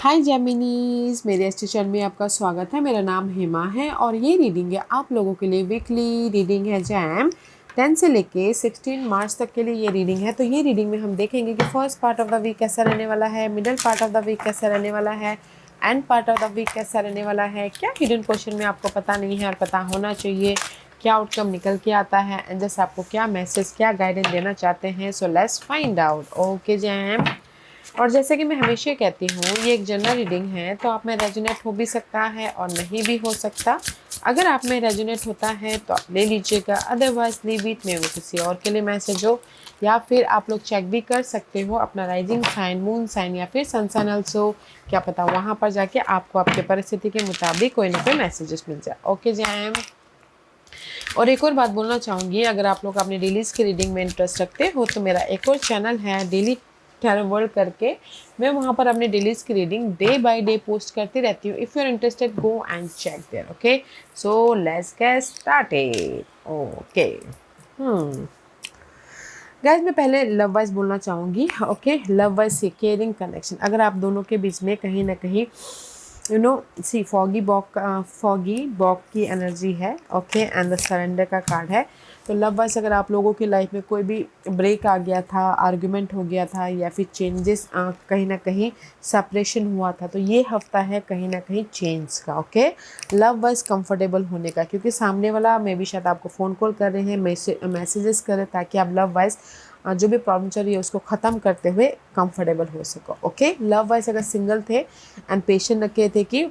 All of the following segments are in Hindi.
हाय जेमिनीज, मेरे इस चैनल में आपका स्वागत है। मेरा नाम हेमा है और ये रीडिंग है आप लोगों के लिए। वीकली रीडिंग है जैम 10 से लेके 16 मार्च तक के लिए ये रीडिंग है। तो ये रीडिंग में हम देखेंगे कि first part of the week कैसा रहने वाला है, middle part of the week कैसा रहने वाला है, end part of the week कैसा रहने वाला है। क्या हिडन क्वेश्चन में आपको पता नहीं है और पता होना चाहिए, क्या आउटकम निकल के आता है, एंड जैसे आपको क्या मैसेज, क्या गाइडेंस देना चाहते हैं। So let's find out. Okay jam. और जैसे कि मैं हमेशा कहती हूँ, ये एक जनरल रीडिंग है, तो आप में रेजोनेट हो भी सकता है और नहीं भी हो सकता। अगर आप में रेजोनेट होता है तो आप ले लीजिएगा, अदरवाइज लीव इट में, वो किसी और के लिए मैसेज हो। या फिर आप लोग चेक भी कर सकते हो अपना राइजिंग साइन, मून साइन या फिर सन साइन ऑल्सो, क्या पता वहाँ पर जाके आपको आपके परिस्थिति के मुताबिक कोई ना कोई मैसेजेस मिल जाए। Okay jam. और एक और बात बोलना चाहूँगी, अगर आप लोग अपने डेलीज़ की रीडिंग में इंटरेस्ट रखते हो तो मेरा एक और चैनल है डेली टैरो वर्ल्ड करके। मैं वहाँ पर अपने डेलीज़ की reading day by day post करती रहती हूँ। If you are interested go and check there. Okay, so let's get started. Okay guys, मैं पहले लव वाइज बोलना चाहूँगी। ओके, लव वाइज से केयरिंग कनेक्शन, अगर आप दोनों के बीच में कहीं ना कहीं सी फॉगी बॉक की एनर्जी है। ओके, एंड द सरेंडर का कार्ड है। तो लव वाइज अगर आप लोगों की लाइफ में कोई भी ब्रेक आ गया था, आर्गुमेंट हो गया था, या फिर चेंजेस कहीं ना कहीं सेपरेशन हुआ था, तो ये हफ्ता है कहीं ना कहीं चेंज का। ओके, लव वाइज कंफर्टेबल होने का, क्योंकि सामने वाला मे भी शायद आपको फ़ोन कॉल कर रहे हैं, मैसेजेस कर रहे हैं, ताकि आप लव वाइज जो भी प्रॉब्लम चल रही है उसको ख़त्म करते हुए कंफर्टेबल हो सको। ओके, लव वाइज अगर सिंगल थे एंड पेशेंट रखे थे कि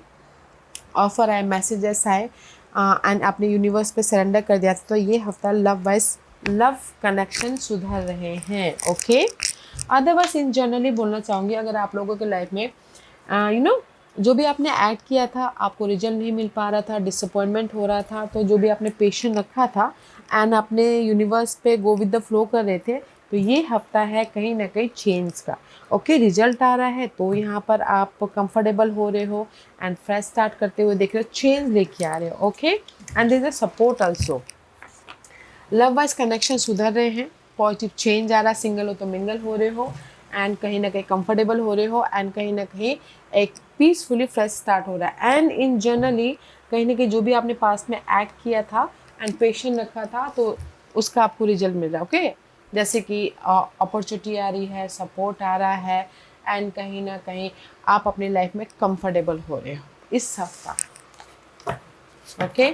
ऑफर आए, मैसेजेस आए, एंड आपने यूनिवर्स पे सरेंडर कर दिया था, तो ये हफ्ता लव वाइज लव कनेक्शन सुधर रहे हैं। ओके, अदरवाइज इन जनरली बोलना चाहूँगी, अगर आप लोगों के लाइफ में जो भी आपने ऐड किया था आपको रिजल्ट नहीं मिल पा रहा था, डिसअपॉइंटमेंट हो रहा था, तो जो भी आपने पेशेंट रखा था एंड अपने यूनिवर्स पे गो विद द फ्लो कर रहे थे, तो ये हफ्ता है कहीं ना कहीं चेंज का। ओके, रिजल्ट आ रहा है तो यहाँ पर आप कंफर्टेबल हो रहे हो एंड फ्रेश स्टार्ट करते हुए देख रहे हो, चेंज लेके आ रहे हो। Okay, and there is a support also. Love wise connection सुधर रहे हैं, पॉजिटिव चेंज आ रहा है, सिंगल हो तो मिंगल हो रहे हो एंड कहीं ना कहीं कंफर्टेबल हो रहे हो एंड कहीं ना कहीं एक पीसफुली फ्रेश स्टार्ट हो रहा है। एंड इन जनरली कहीं ना कहीं जो भी आपने पास्ट में एक्ट किया था एंड पेशेंट रखा था, तो उसका आपको रिजल्ट मिल रहा है। ओके, जैसे कि अपॉर्चुनिटी आ रही है, सपोर्ट आ रहा है एंड कहीं ना कहीं आप अपनी लाइफ में कंफर्टेबल हो रहे हो इस हफ्ता। ओके,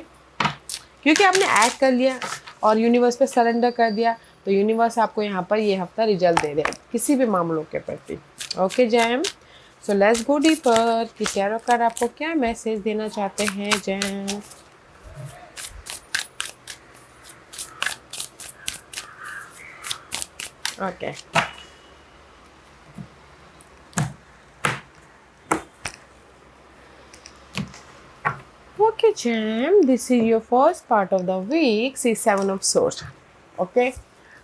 क्योंकि आपने एक्ट कर लिया और यूनिवर्स पे सरेंडर कर दिया, तो यूनिवर्स आपको यहाँ पर ये हफ्ता रिजल्ट दे रहे हैं किसी भी मामलों के प्रति। Okay gem, so let's go deeper कि टैरो कार्ड आपको क्या मैसेज देना चाहते हैं gem. Okay, okay gem, this is your first part of the week, see 7 of swords. Okay,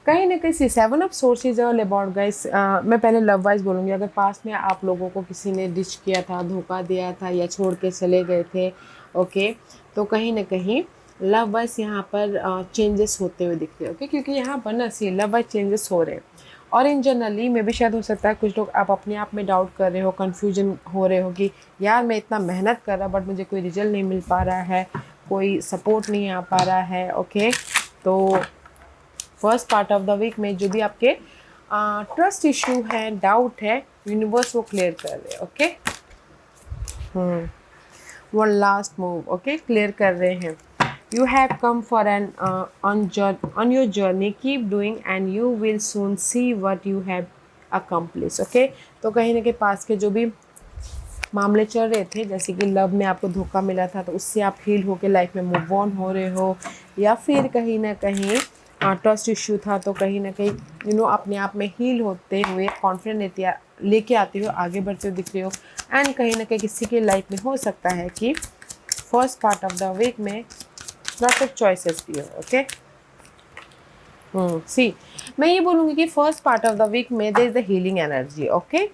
कहीं ना कहीं see 7 of swords is all about guys. मैं पहले लव वाइज बोलूँगी, अगर पास में आप लोगों को किसी ने डिच किया था, धोखा दिया था या छोड़ के चले गए थे, ओके, तो कहीं ना कहीं लव वाइज यहाँ पर चेंजेस होते हुए दिख रहे हैं। ओके, क्योंकि यहाँ पर ना सी लव वाइज चेंजेस हो रहे हैं। और इन जनरली में भी शायद हो सकता है कुछ लोग आप अपने आप में डाउट कर रहे हो, कन्फ्यूजन हो रहे हो कि यार मैं इतना मेहनत कर रहा बट मुझे कोई रिजल्ट नहीं मिल पा रहा है, कोई सपोर्ट नहीं आ पा रहा है। ओके, तो first part of the week में जो भी आपके ट्रस्ट इश्यू है, डाउट है, यूनिवर्स वो क्लियर कर रहे हैं। ओके, वो लास्ट मूव, ओके, क्लियर कर रहे हैं। You have come for an on your journey, keep doing and you will soon see what you have accomplish. Okay, तो कहीं ना कहीं पास के जो भी मामले चल रहे थे, जैसे कि लव में आपको धोखा मिला था, तो उससे आप हील होकर लाइफ में मूव ऑन हो रहे हो, या फिर कहीं ना कहीं ट्रस्ट इश्यू था, तो कहीं ना कहीं अपने आप में हील होते हुए कॉन्फिडेंस लेके आते हो, आगे बढ़ते हुए दिख रहे हो। एंड कहीं ना कहीं किसी के लाइफ में हो सकता है कि first part of the week में लॉट ऑफ चॉइसेस भी हो। ओके, सी मैं ये बोलूँगी कि first part of the week में there is the healing energy. Okay,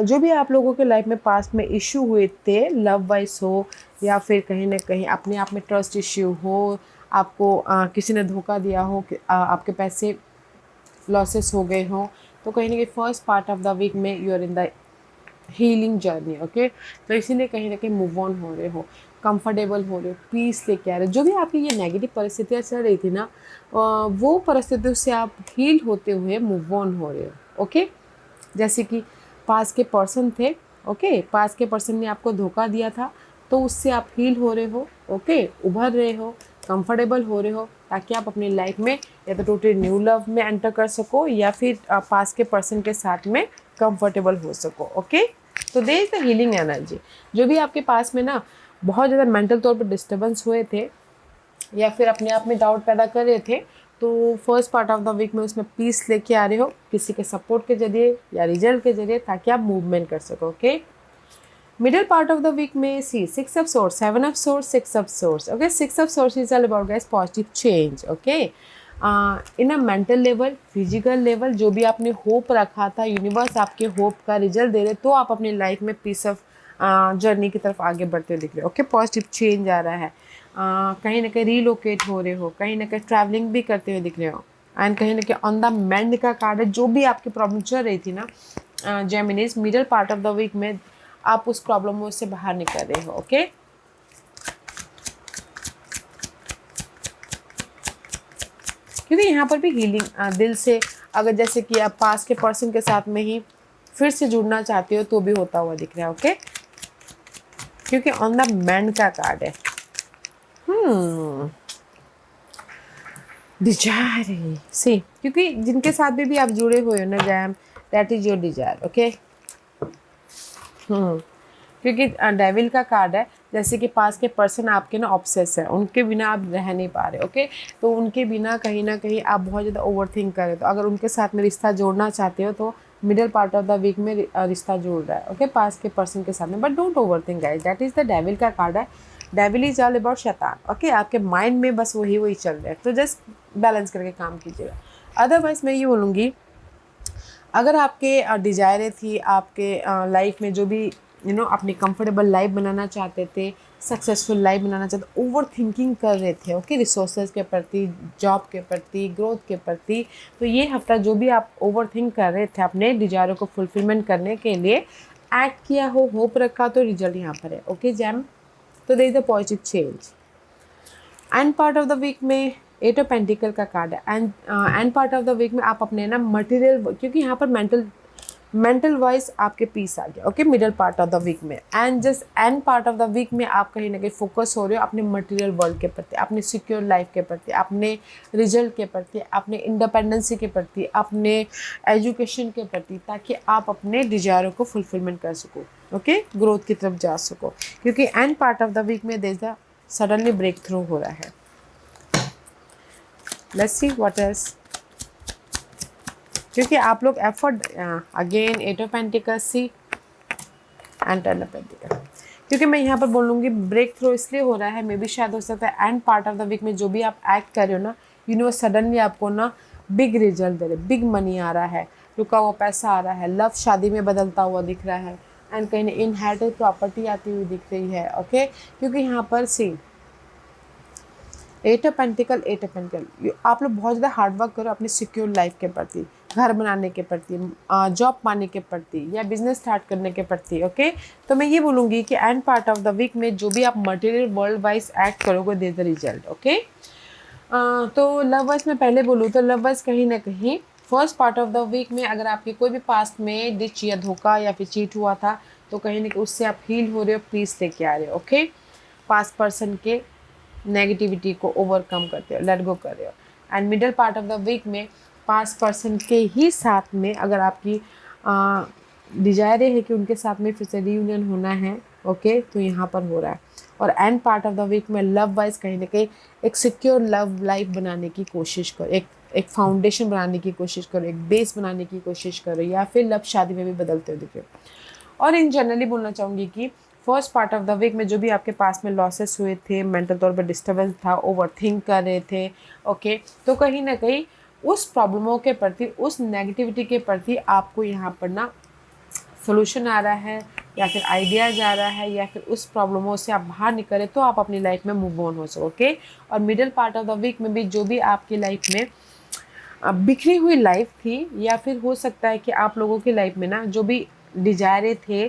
जो भी आप लोगों के लाइफ में पास्ट में इशू हुए थे, लव वाइज हो या फिर कहीं ना कहीं अपने आप में ट्रस्ट इश्यू हो, आपको किसी ने धोखा दिया हो, आपके पैसे लॉसेस हो गए हों, तो कहीं ना कहीं first part of the week में you are in the healing journey. Okay, तो इसीलिए कहीं ना कहीं मूव ऑन हो रहे हो, कंफर्टेबल हो रहे हो, पीस लेके आ रहे हो। जो भी आपकी ये नेगेटिव परिस्थितियाँ चल रही थी ना, वो परिस्थितियों से आप हील होते हुए मूव ऑन हो रहे हो। ओके, जैसे कि पास के पर्सन थे, ओके, पास के पर्सन ने आपको धोखा दिया था, तो उससे आप हील हो रहे हो, ओके, उभर रहे हो, कंफर्टेबल हो रहे हो, ताकि आप अपनी लाइफ में या तो टोटली न्यू लव में एंटर कर सको या फिर पास के पर्सन के साथ में कंफर्टेबल हो सको। ओके, तो there is the healing energy. जो भी आपके पास में ना बहुत ज़्यादा मेंटल तौर पर डिस्टर्बेंस हुए थे या फिर अपने आप में डाउट पैदा कर रहे थे, तो first part of the week में उसमें पीस लेके आ रहे हो किसी के सपोर्ट के जरिए या रिजल्ट के जरिए, ताकि आप मूवमेंट कर सको। Okay, middle part of the week में see 6 of swords, 7 of swords, 6 of swords. Okay, 6 of swords is all about guys positive change. Okay, in a mental level, physical level, जो भी आपने होप रखा था, यूनिवर्स आपके होप का रिजल्ट दे रहे, तो आप अपनी लाइफ में पीस ऑफ जर्नी की तरफ आगे बढ़ते हुए दिख रहे हो। ओके, पॉजिटिव चेंज आ रहा है, कहीं ना कहीं रीलोकेट हो रहे हो, कहीं ना कहीं ट्रैवलिंग भी करते हुए दिख रहे हो, एंड कहीं ना कहीं ऑन द मेंड का कार्ड है। जो भी आपकी प्रॉब्लम चल रही थी ना Geminis, middle part of the week में आप उस प्रॉब्लम से बाहर निकल रहे हो। ओके, क्योंकि यहाँ पर भी हीलिंग दिल से, अगर जैसे कि आप पास के पर्सन के साथ में ही फिर से जुड़ना चाहते हो तो भी होता हुआ दिख रहा है। ओके, क्योंकि ऑन द मैन का कार्ड है। डिजायर सी, क्योंकि जिनके साथ भी आप जुड़े हुए हो ना jam, that is your desire. Okay, क्योंकि डेविल का कार्ड है, जैसे कि पास के पर्सन आपके ना ऑब्सेस है, उनके बिना आप रह नहीं पा रहे। ओके, तो उनके बिना कहीं ना कहीं आप बहुत ज़्यादा ओवर थिंक कर रहे हो। तो अगर उनके साथ में रिश्ता जोड़ना चाहते हो तो middle part of the week में रिश्ता जोड़ रहा है। ओके, पास के पर्सन के साथ में, but don't over think guys, that is the devil का कार्ड है। डेविल इज ऑल अबाउट शैतान। ओके, आपके माइंड में बस वही चल रहा है, तो जस्ट बैलेंस करके काम कीजिएगा। अदरवाइज मैं ये बोलूँगी, अगर आपके डिजायरें थी आपके लाइफ में, जो भी अपनी कंफर्टेबल लाइफ बनाना चाहते थे, सक्सेसफुल लाइफ बनाना चाहते, ओवर थिंकिंग कर रहे थे, ओके, रिसोर्सेज के प्रति, जॉब के प्रति, ग्रोथ के प्रति, तो ये हफ्ता जो भी आप ओवर थिंक कर रहे थे अपने डिजायरों को फुलफिलमेंट करने के लिए, एक्ट किया हो, होप रखा, तो रिजल्ट यहाँ पर है। ओके जैम, तो there is a positive change. End part of the week में 8 ऑफ पेंटिकल का कार्ड है, end part of the week में आप अपने ना मटेरियल, क्योंकि यहाँ पर मेंटल वाइज आपके पीस आ गया। Okay, middle part of the week में, end just end part of the week में आप कहीं ना कहीं फोकस हो रहे हो अपने मटेरियल वर्ल्ड के प्रति, अपने सिक्योर लाइफ के प्रति, अपने रिजल्ट के प्रति, अपने इंडिपेंडेंसी के प्रति, अपने एजुकेशन के प्रति, ताकि आप अपने डिजायरों को फुलफिलमेंट कर सको। ओके, ग्रोथ की तरफ जा सको, क्योंकि end part of the week में there is the suddenly breakthrough हो रहा है। लेट्स सी व्हाट एल्स, क्योंकि आप लोग effort, again 8 of pentacles see and 10 of pentacle, क्योंकि मैं यहाँ पर बोलूँगी ब्रेक थ्रू इसलिए हो रहा है, मे बी शायद हो सकता है end part of the week में जो भी आप एक्ट कर रहे हो ना, यूनिवर्स सडनली आपको ना बिग रिजल्ट दे रहे, बिग मनी आ रहा है, रुका हुआ पैसा आ रहा है, लव शादी में बदलता हुआ दिख रहा है, एंड कहीं इनहेरिटेड प्रॉपर्टी आती हुई दिख रही है। ओके, क्योंकि यहाँ पर सी 8 ऑफ पेंटिकल, आप लोग बहुत ज़्यादा हार्डवर्क करो अपनी सिक्योर लाइफ के प्रति, घर बनाने के प्रति, जॉब पाने के प्रति, या बिजनेस स्टार्ट करने के प्रति। ओके, तो मैं ये बोलूँगी कि end part of the week में जो भी आप मटेरियल वर्ल्ड वाइज एक्ट करोगे, दे द रिजल्ट। ओके, तो लव वाइज मैं पहले बोलूँ तो लव वाइज कहीं ना कहीं first part of the week में अगर आपके कोई भी पास्ट में डिच या धोखा या फिर चीट हुआ था, तो कहीं ना कहीं उससे आप हील हो रहे हो, पीस लेके आ रहे हो। ओके, पास्ट पर्सन के नेगेटिविटी को ओवरकम करते हो, लेट गो कर रहे हो। And middle part of the week में पास्ट पर्सन के ही साथ में अगर आपकी डिजायर है कि उनके साथ में फिर से रीयूनियन होना है, ओके, तो यहाँ पर हो रहा है। और end part of the week love wise wise कहीं ना कहीं एक सिक्योर लव लाइफ बनाने की कोशिश करो, एक फाउंडेशन बनाने की कोशिश करो, एक बेस बनाने की कोशिश करो, या फिर लव शादी में भी बदलते हुए दिखे। और इन जनरली बोलना चाहूँगी कि first part of the week में जो भी आपके पास में लॉसेस हुए थे, मेंटल तौर पर डिस्टर्बेंस था, ओवर थिंक कर रहे थे, ओके, तो कहीं ना कहीं उस प्रॉब्लमों के प्रति, उस नेगेटिविटी के प्रति आपको यहाँ पर ना सोल्यूशन आ रहा है, या फिर आइडियाज आ रहा है, या फिर उस प्रॉब्लमों से आप बाहर निकले तो आप अपनी लाइफ में मूव ऑन हो सको। ओके, और middle part of the week में भी जो भी आपकी लाइफ में बिखरी हुई लाइफ थी, या फिर हो सकता है कि आप लोगों की लाइफ में ना जो भी डिजायरे थे,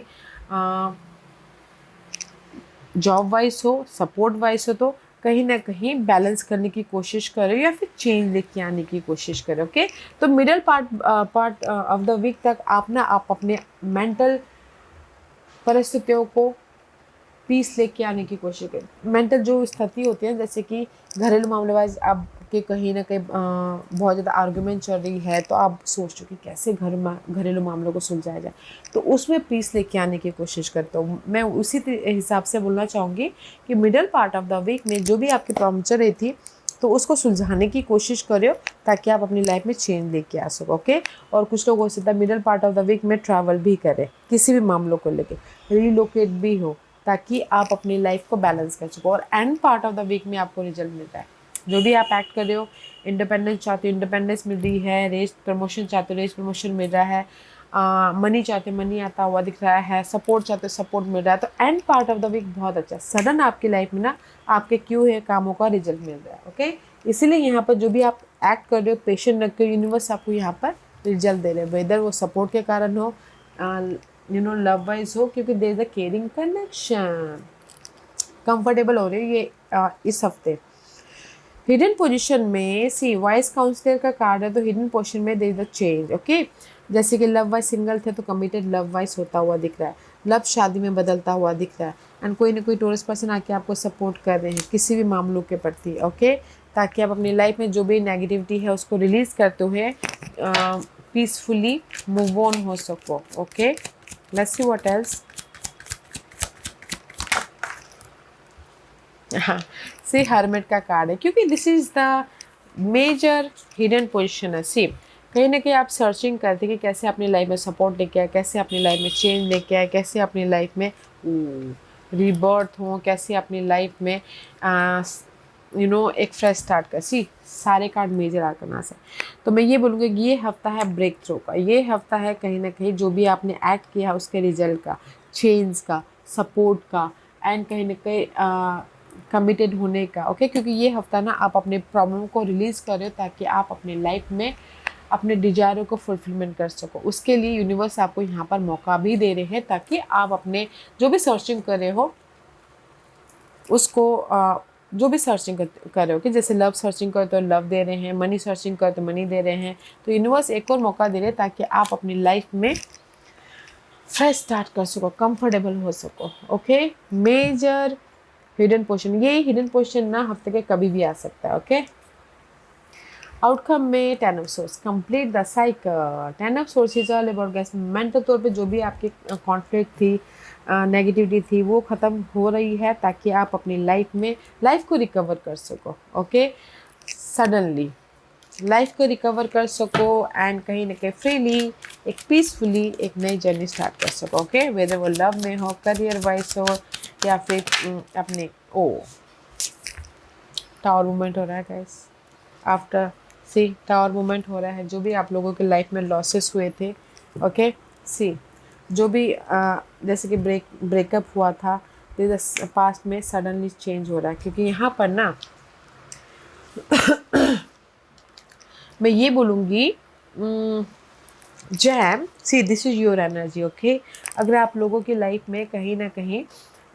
जॉब वाइज हो, सपोर्ट वाइज हो, तो कहीं ना कहीं बैलेंस करने की कोशिश करो या फिर चेंज लेके आने की कोशिश करो। ओके, तो middle part of the week तक आप अपने मेंटल परिस्थितियों को पीस लेके आने की कोशिश करें। मेंटल जो स्थिति होती है, जैसे कि घरेलू मामले वाइज आपके कहीं ना कहीं बहुत ज़्यादा आर्गुमेंट चल रही है, तो आप सोच रहे हो कि कैसे घरेलू मामलों को सुलझाया जाए, तो उसमें पीस लेके आने की कोशिश करता हूँ। मैं उसी हिसाब से बोलना चाहूँगी कि middle part of the week में जो भी आपकी प्रॉब्लम चल रही थी, तो उसको सुलझाने की कोशिश करो ताकि आप अपनी लाइफ में चेंज लेके आ सको। ओके, और कुछ लोग हो सकता है middle part of the week में ट्रैवल भी करें, किसी भी मामलों को लेके रीलोकेट भी हो, ताकि आप अपनी लाइफ को बैलेंस कर सको। और end part of the week में आपको रिजल्ट मिलता है। जो भी आप एक्ट कर रहे हो, इंडिपेंडेंस चाहते हो, इंडिपेंडेंस मिल रही है, रेस प्रमोशन चाहते हो, रेस प्रमोशन मिल रहा है, मनी चाहते हो, मनी आता हुआ दिख रहा है, सपोर्ट चाहते हो, सपोर्ट मिल रहा है, तो end part of the week बहुत अच्छा है। सडन आपकी लाइफ में ना आपके क्यों है कामों का रिजल्ट मिल रहा है। ओके, इसीलिए यहाँ पर जो भी आप एक्ट कर रहे हो, पेशेंट रख के यूनिवर्स आपको यहाँ पर रिजल्ट दे रहे हैं, वेदर वो सपोर्ट के कारण हो, लव वाइज हो, क्योंकि there is a caring connection. Comfortable हो रही है ये इस हफ्ते। हिडन पोजीशन में सी वाइस काउंसलर का कार्ड है, तो हिडन पोजीशन में there is a change. Okay, जैसे कि लव वाइज सिंगल थे तो कमिटेड लव वाइज होता हुआ दिख रहा है, लव शादी में बदलता हुआ दिख रहा है, एंड कोई ना कोई टूरिस्ट पर्सन आके आपको सपोर्ट कर रहे हैं किसी भी मामलों के प्रति। ओके, ताकि आप अपनी लाइफ में जो भी नेगेटिविटी है उसको रिलीज करते हुए पीसफुली मूव ऑन हो सको। Okay, let's see what else. हाँ, सी हर्मिट का कार्ड है, क्योंकि this is the major hidden position है। सी कहीं ना कहीं आप सर्चिंग करते कि कैसे अपनी लाइफ में सपोर्ट लेके आए, कैसे अपनी लाइफ में चेंज लेके आए, कैसे अपनी लाइफ में रीबर्थ हो, कैसे अपनी लाइफ में एक फ्रेश स्टार्ट कर। सी सारे कार्ड मेजर आर्कना से, तो मैं ये बोलूँगी कि ये हफ्ता है ब्रेक थ्रू का, ये हफ्ता है कहीं ना कहीं जो भी आपने एक्ट किया उसके रिजल्ट का, चेंज का, सपोर्ट का, एंड कहीं ना कहीं कमिटेड होने का। ओके, क्योंकि ये हफ्ता ना आप अपने प्रॉब्लम को रिलीज़ कर रहे हो ताकि आप अपने लाइफ में अपने डिजायरों को फुलफिलमेंट कर सको। उसके लिए यूनिवर्स आपको यहाँ पर मौका भी दे रहे हैं ताकि आप अपने जो भी सर्चिंग कर रहे हो उसको जो भी सर्चिंग कर रहे हो, कि जैसे लव सर्चिंग कर तो लव दे रहे हैं, मनी सर्चिंग कर तो मनी दे रहे हैं, तो यूनिवर्स एक और मौका दे रहे हैं ताकि आप अपनी लाइफ में फ्रेश स्टार्ट कर सको, कंफर्टेबल हो सको। ओके, मेजर हिडन पोजीशन, ये हिडन पोजीशन ना हफ्ते के कभी भी आ सकता है। ओके, आउटकम में ten of source complete the cycle. Ten of swords is all about gas, mental तौर पे जो भी आपकी कॉन्फ्लिक्ट थी, नेगेटिविटी थी, वो ख़त्म हो रही है ताकि आप अपनी लाइफ को रिकवर कर सको। ओके, सडनली लाइफ को रिकवर कर सको, एंड कहीं ना कहीं फ्रीली एक पीसफुली एक नई जर्नी स्टार्ट कर सको। ओके, वेदर वो लव में हो, करियर वाइज हो, या फिर अपने टावर मूवमेंट हो रहा है गाइस, आफ्टर सी टावर मूवमेंट हो रहा है, जो भी आप लोगों के लाइफ में लॉसेस हुए थे। ओके, सी जो भी जैसे कि ब्रेकअप हुआ था, पास्ट में सडनली चेंज हो रहा है, क्योंकि यहाँ पर ना मैं ये बोलूँगी jam, see this is your energy. Okay, अगर आप लोगों की लाइफ में कहीं ना कहीं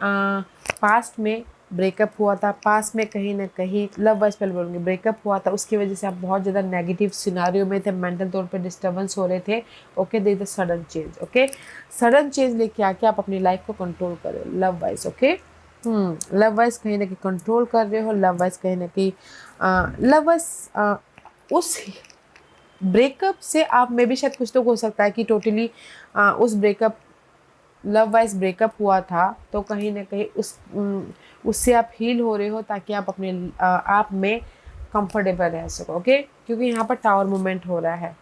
पास्ट में ब्रेकअप हुआ था, पास्ट में कहीं ना कहीं लव वाइज पहले बोलूँगी ब्रेकअप हुआ था, उसकी वजह से आप बहुत ज़्यादा नेगेटिव सिनारियो में थे, मेंटल तौर पे डिस्टर्बेंस हो रहे थे। Okay, they the sudden change. Okay, sudden change लेके आके आप अपनी लाइफ को कंट्रोल करो love wise. Okay, love wise कहीं ना कहीं कंट्रोल कर रहे हो, लव वाइज कहीं ना कहीं लव वाइज उस ब्रेकअप से आप में भी शायद कुछ तो हो सकता है कि टोटली उस ब्रेकअप लव वाइज ब्रेकअप हुआ था, तो कहीं ना कहीं उससे आप हील हो रहे हो ताकि आप अपने आप में कंफर्टेबल रह सको। ओके, क्योंकि यहाँ पर टावर मूवमेंट हो रहा है,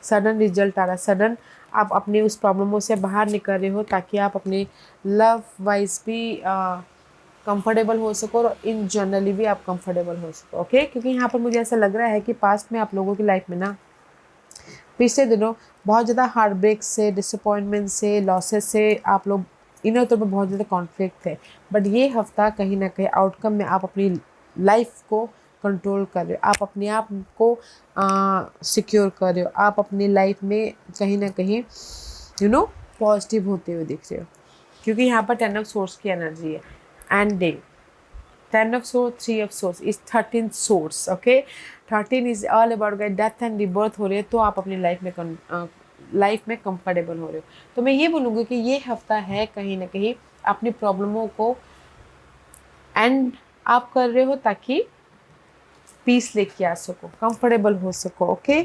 सडन रिजल्ट आ रहा है, सडन आप अपनी उस प्रॉब्लमों से बाहर निकल रहे हो ताकि आप अपनी लव वाइज भी कंफर्टेबल हो सको और इन जनरली भी आप कंफर्टेबल हो सको। ओके, क्योंकि यहाँ पर मुझे ऐसा लग रहा है कि पास्ट में आप लोगों की लाइफ में ना पिछले दिनों बहुत ज़्यादा हार्ट ब्रेक से, डिसअपॉइंटमेंट से, लॉसेस से आप लोग इनर तौर पर बहुत ज़्यादा कॉन्फ्लिक्ट थे, बट ये हफ्ता कहीं ना कहीं आउटकम में आप अपनी लाइफ को कंट्रोल कर रहे हो, आप अपने आप को सिक्योर कर रहे हो, आप अपनी लाइफ में कहीं ना कहीं पॉजिटिव होते हुए दिख रहे हो, क्योंकि यहाँ पर 10 ऑफ सोर्स की एनर्जी है, ending 10 of swords, 3 of swords is 13 swords, okay? 13 is all about death and rebirth हो रही है, तो आप अपनी लाइफ में कंफर्टेबल हो रहे हो। तो मैं ये बोलूँगी कि ये हफ्ता है कहीं ना कहीं अपनी प्रॉब्लमों को एंड आप कर रहे हो ताकि पीस लेके आ सको, कंफर्टेबल हो सको, ओके?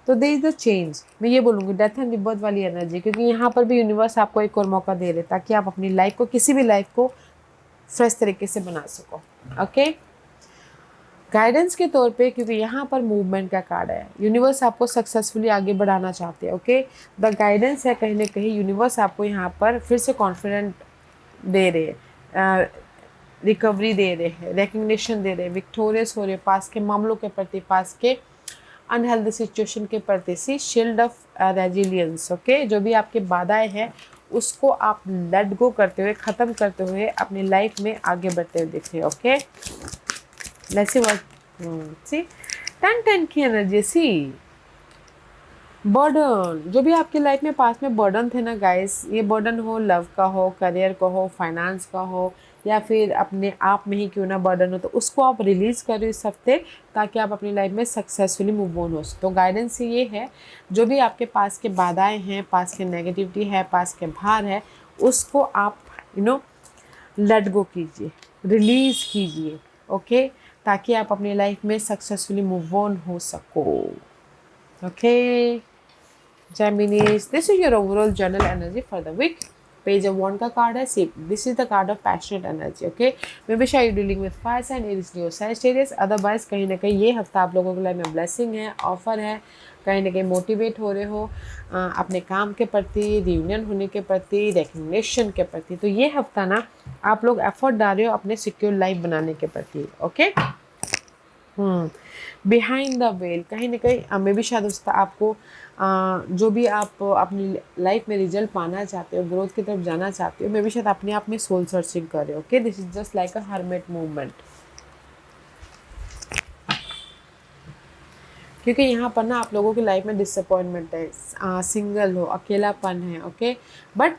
तो दे इज द चेंज, मैं ये बोलूँगी डेथ एंड रिबर्थ वाली एनर्जी, क्योंकि यहाँ पर भी यूनिवर्स आपको एक और मौका दे रहे ताकि आप अपनी लाइफ को, किसी भी लाइफ को फ्रेश तरीके से बना सको, ओके? गाइडेंस के तौर पे, क्योंकि यहाँ पर मूवमेंट का कार्ड है, यूनिवर्स आपको सक्सेसफुली आगे बढ़ाना चाहते हैं, ओके? द गाइडेंस है कहीं ना कहीं, यूनिवर्स आपको यहाँ पर फिर से कॉन्फिडेंट दे रहे हैं, रिकवरी दे रहे हैं, रिकग्निशन दे रहे हैं, विक्टोरियस हो रहे हैं पास के मामलों के प्रति, पास के अनहेल्दी सिचुएशन के प्रति। सी शील्ड ऑफ रेजिलियंस, ओके? जो भी आपके बाधाएं हैं उसको आप लेट गो करते हुए, ख़त्म करते हुए अपनी लाइफ में आगे बढ़ते हुए दिख रहे हैं, ओके? लेट्स सी व्हाट सी 10 की एनर्जी। सी बर्डन, जो भी आपकी लाइफ में पास में बर्डन थे ना गाइस, ये बर्डन हो लव का हो, करियर का हो, फाइनेंस का हो, या फिर अपने आप में ही क्यों ना बर्डन हो, तो उसको आप रिलीज़ करो इस हफ्ते ताकि आप अपनी लाइफ में सक्सेसफुली मूव ऑन हो। तो गाइडेंस ये है, जो भी आपके पास के बाधाएं हैं, पास के नेगेटिविटी है, पास के भार है, उसको आप लेट गो कीजिए, रिलीज़ कीजिए, ओके? ताकि आप अपनी लाइफ में सक्सेसफुली मूव ऑन हो सको, okay? Geminis, this is your overall general energy for the week. Page of Wand का कार्ड है, see this is the card of passionate energy, okay? Maybe sure you're dealing with fire sign, Aries, Leo, Sagittarius. Otherwise कहीं ना कहीं ये हफ्ता आप लोगों के लाइफ में ब्लेसिंग है, ऑफर है, कहीं ना कहीं मोटिवेट हो रहे हो अपने काम के प्रति, रियूनियन होने के प्रति, रिकग्निशन के प्रति। तो ये हफ्ता ना आप लोग एफर्ट डाल रहे हो अपने सिक्योर लाइफ बनाने के प्रति, ओके? बिहाइंड द वेल, कहीं ना कहीं मे भी शायद उसका आपको जो भी आप अपनी लाइफ में रिजल्ट पाना चाहते हो, ग्रोथ की तरफ जाना चाहते हो, मे भी शायद अपने आप में सोल सर्चिंग कर रहे हो, okay? This is just like a hermit movement, क्योंकि यहाँ पर ना आप लोगों की लाइफ में डिसअपॉइंटमेंट है, सिंगल हो, अकेलापन है, ओके? बट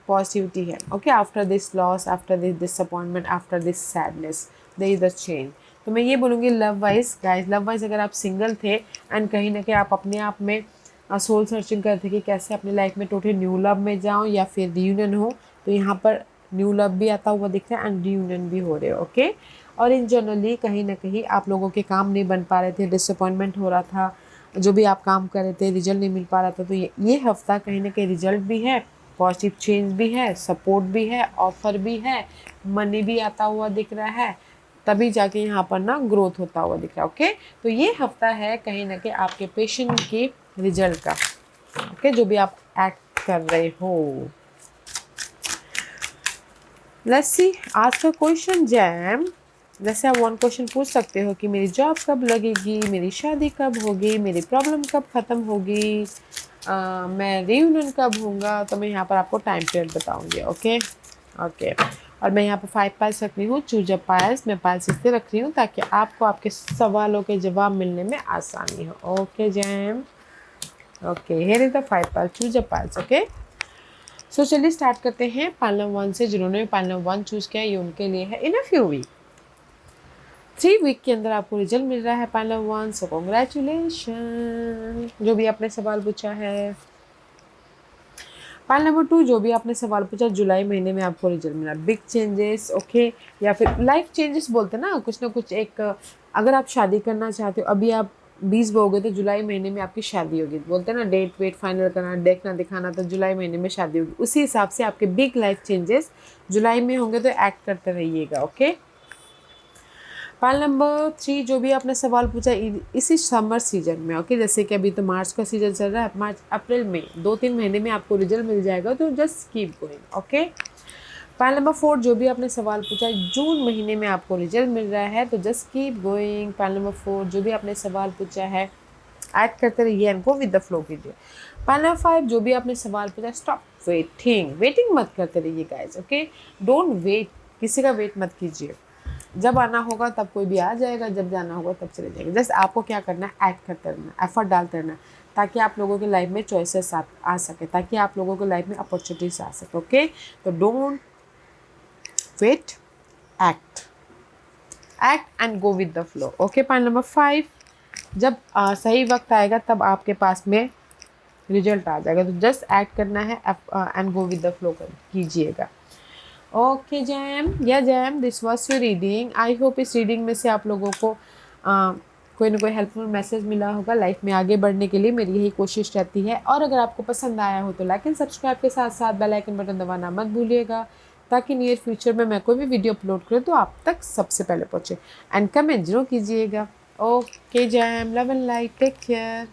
पॉजिटिविटी है, okay? After this loss, after this disappointment, after this sadness, there is a change. तो मैं ये बोलूँगी love wise guys, love wise अगर आप सिंगल थे एंड कहीं ना कहीं आप अपने आप में सोल सर्चिंग करते कि कैसे अपनी लाइफ में टोटल न्यू लव में जाऊँ या फिर रियूनियन हो, तो यहाँ पर न्यू लव भी आता हुआ दिख रहा है एंड रियूनियन भी हो रहे हो, ओके? और इन जनरली कहीं ना कहीं आप लोगों के काम नहीं बन पा रहे थे, डिसअपॉइंटमेंट हो रहा था, जो भी आप काम कर रहे थे रिजल्ट नहीं मिल पा रहा था, तो ये हफ्ता कहीं ना कहीं रिजल्ट भी है, पॉजिटिव चेंज भी है, सपोर्ट भी है, ऑफर भी है, मनी भी आता हुआ दिख रहा है, तभी जाके यहाँ पर ना ग्रोथ होता हुआ दिख रहा है, ओके? तो ये हफ्ता है कहीं ना कहीं आपके पेशेंट की रिजल्ट का, ओके? जो भी आप एक्ट कर रहे हो। लेट्स सी आज का क्वेश्चन जैम, जैसे आप वन क्वेश्चन पूछ सकते हो कि मेरी जॉब कब लगेगी, मेरी शादी कब होगी, मेरी प्रॉब्लम कब ख़त्म होगी, मैं रियूनियन कब होऊंगा, तो मैं यहाँ पर आपको टाइम पीरियड बताऊंगी, ओके? ओके, और मैं यहाँ पर 5 पाइल्स रख रही हूँ, चूज अ पाइल्स। मैं पाइल्स इसलिए रख रही हूँ ताकि आपको आपके सवालों के जवाब मिलने में आसानी हो, ओके जैम? Okay, here is the 5 piles, choose a piles, okay? So चलिए स्टार्ट करते हैं पाइल नंबर 1 से। जिन्होंने पाइल नंबर 1 चूज़ किया ये उनके लिए है। इन अ फ्यू वीक, 3 वीक के अंदर आपको रिजल्ट मिल रहा है पाइल नंबर 1, सो कॉन्ग्रेचुलेशन जो भी आपने सवाल पूछा है। पाइल नंबर 2, जो भी आपने सवाल पूछा, जुलाई महीने में आपको रिजल्ट मिला, बिग चेंजेस, ओके? या फिर लाइफ चेंजेस बोलते हैं ना कुछ एक, अगर आप शादी करना चाहते हो, अभी आप 20 हो गए तो जुलाई महीने में आपकी शादी होगी, बोलते हैं ना डेट वेट फाइनल करना, देखना दिखाना, तो जुलाई महीने में शादी होगी। उसी हिसाब से आपके बिग लाइफ चेंजेस जुलाई में होंगे, तो एक्ट करते रहिएगा, ओके? पाइल नंबर 3, जो भी आपने सवाल पूछा इसी समर सीजन में, ओके? जैसे कि अभी तो मार्च का सीजन चल रहा है, मार्च अप्रैल में 2-3 महीने में आपको रिजल्ट मिल जाएगा, तो just keep going, okay? Pile number 4, जो भी आपने सवाल पूछा जून महीने में आपको रिजल्ट मिल रहा है, तो just keep going. Pile number 4, जो भी आपने सवाल पूछा है ऐड करते रहिए and go with the flow कीजिए। पाइल नंबर 5, जो भी आपने सवाल पूछा स्टॉप वेटिंग मत करते रहिए गाइस, ओके? डोंट वेट, किसी का वेट मत कीजिए, जब आना होगा तब कोई भी आ जाएगा, जब जाना होगा तब चले जाएगा। जस्ट आपको क्या करना है, एक्ट करते रहना, एफर्ट डालते रहना, ताकि आप लोगों के लाइफ में चॉइसेस आ सके, ताकि आप लोगों के लाइफ में अपॉर्चुनिटीज आ सके। ओके, तो don't wait, act and go with the flow. Okay, point number 5, जब सही वक्त आएगा तब आपके पास में रिजल्ट आ जाएगा, तो जस्ट एक्ट करना है and go with the flow कीजिएगा। ओके जैम, या jam, this was your reading. I hope इस रीडिंग में से आप लोगों को कोई ना कोई हेल्पफुल मैसेज मिला होगा लाइफ में आगे बढ़ने के लिए। मेरी यही कोशिश रहती है। और अगर आपको पसंद आया हो तो लाइक एंड सब्सक्राइब के साथ साथ बेल आइकन बटन दबाना मत भूलिएगा, ताकि नियर फ्यूचर में मैं कोई भी वीडियो अपलोड करूँ तो आप तक सबसे पहले पहुँचे। एंड कमेंट जरूर कीजिएगा। Okay gem, love and light, take care.